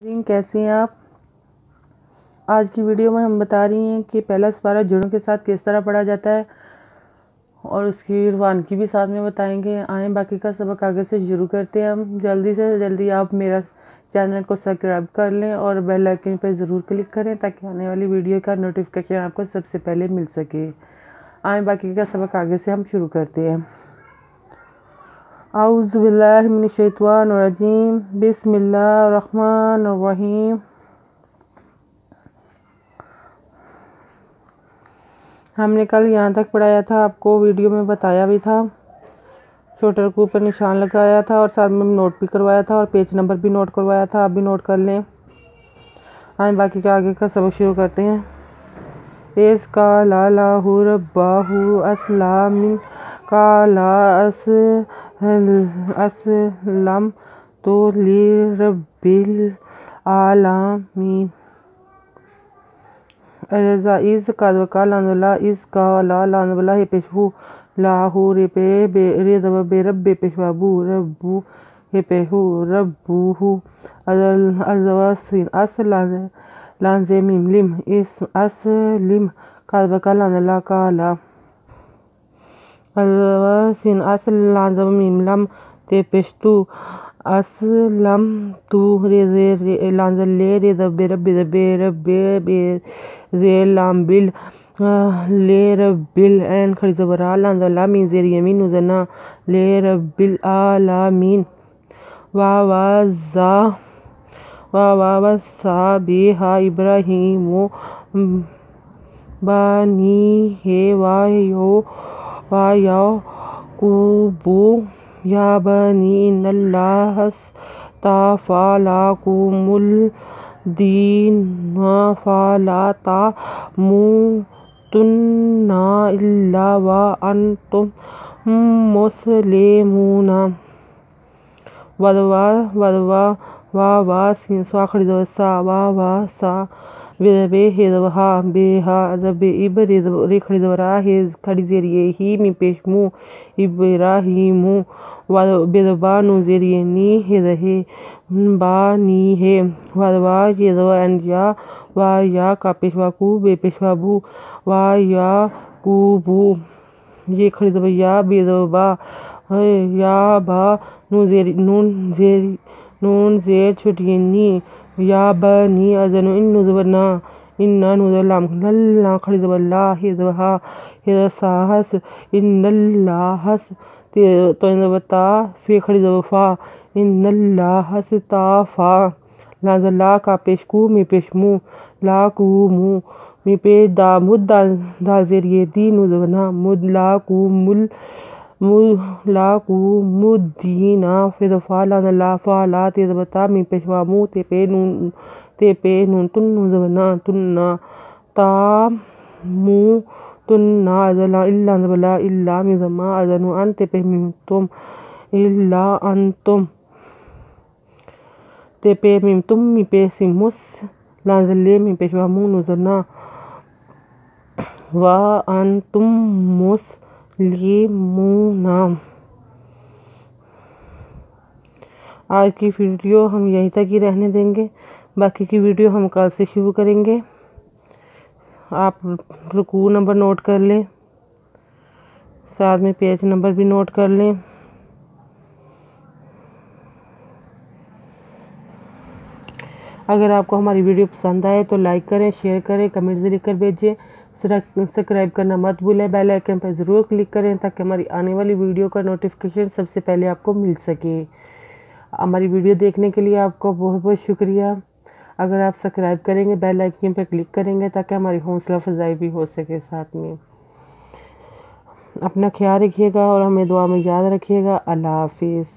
کیسے ہیں آپ؟ آج کی ویڈیو میں ہم بتا رہی ہیں کہ پہلا سپارہ جڑوں کے ساتھ کس طرح پڑھا جاتا ہے اور اس کی روانگی بھی ساتھ میں بتائیں گے۔ آئیں باقی کا سبق آگے سے شروع کرتے ہیں۔ ہم جلدی سے جلدی آپ میرا چینل کو سبسکرائب کر لیں اور بیل آئکن پر ضرور کلک کریں تاکہ آنے والی ویڈیو کا نوٹیفیکیشن آپ کو سب سے پہلے مل سکے۔ آئیں باقی کا سبق آگے سے ہم شروع کرتے ہیں۔ اعوذ باللہ من الشیطان الرجیم، بسم اللہ الرحمن الرحیم۔ ہم نے کل یہاں تک پڑھایا تھا، آپ کو ویڈیو میں بتایا بھی تھا، چھوٹے رکوع پر نشان لگایا تھا اور ساتھ میں نوٹ بھی کروایا تھا اور پیج نمبر بھی نوٹ کروایا تھا، آپ بھی نوٹ کر لیں۔ آئیں باقی کا آگے کا سبق شروع کرتے ہیں۔ اِذْ قَالَ لَهُ رَبُّهُ أَسْلِمْ قَالَ أَسْلَمْتُ لِرَبِّ الْعَالَمِينَ۔ اِذْ قَالَ اِذْ قَالَ یہ پیش ہو، لاہو رے پہ رے زبر بے رب بے پیشوا بو ربو یہ پہ ہو ربو اس لانزے میم لم اس لم قال کالا سین اس لانزے میم لم تے پیشتو اسلم تو رے لانزے لے رے زبر بے رب بے زے لام بل لے رب العین کھڑی زبر لانزے لامین زیر یمین نوزنا لے رب العالمین وَوَصَّى بِهَا إِبْرَاهِيمُ بَنِيهِ وَيَعْقُوبُ يَا بَنِي إِنَّ اللَّهَ اصْطَفَى لَكُمُ الدِّينَ فَلَا تَمُوتُنَّ إِلَّا وَأَنْتُمْ مُسْلِمُونَ۔ سین سوا کھڑی زبر سا سا بے ہے زبر ہا بے ہا زب اب رے کھڑی زبر آ ہے کھڑی زیر یہ ہی می پیش مو ابراہیمو بے زبا نو زیر یہ نی ہے رہے با نی ہے یہ زبر ان یا یا کا پیشوا کو بے پیشوا بو یا کوبو یہ کھڑی زبر یا بے زبر با یا با نون زیر چھوٹی نی یا بنی ازنو ان نو زبر نا ان نو زبر لام لا کھڑی زبر لا ہے زبر ہا ہے ساہس ان اللہ تو ان زبر تا فی کھڑی زبر فا ان اللہ استفا لانزر لا کا پیش کو می پیش مو لا کو مو می پہ دا مد دا زیر یہ دی نو زبر نا مد لا کو مدینہ فی دفا لانزر لا فا لا تے زبر تا می پیشوا مو تے پہ نون تن نو زبر نا تن نا تا مو تن نا ازر لا الا زبر لا الا می زما ازر نو ان تے پہ میم تم الا انتم تے پہ میم تم می پہ سمس لانزر لے می پیشوا مو نو زر نا وَأَنْتُمْ مُسْلِمُونَ۔ آج کی ویڈیو ہم یہیں تک ہی رہنے دیں گے، باقی کی ویڈیو ہم کل سے شروع کریں گے۔ آپ رکوع نمبر نوٹ کر لیں، ساتھ میں پیج نمبر بھی نوٹ کر لیں۔ اگر آپ کو ہماری ویڈیو پسند آئے تو لائک کریں، شیئر کریں، کمنٹ لکھ کر بھیجیں، سبسکرائب کرنا مت بھولیں، بیل آئکن پر ضرور کلک کریں تاکہ ہماری آنے والی ویڈیو کا نوٹیفیکیشن سب سے پہلے آپ کو مل سکے۔ ہماری ویڈیو دیکھنے کے لیے آپ کو بہت بہت شکریہ۔ اگر آپ سبسکرائب کریں گے، بیل آئکن پر کلک کریں گے تاکہ ہماری حوصلہ افزائی بھی ہو سکے ساتھ میں۔ اپنا خیال رکھیے گا اور ہمیں دعا میں یاد رکھیے گا۔ اللہ حافظ۔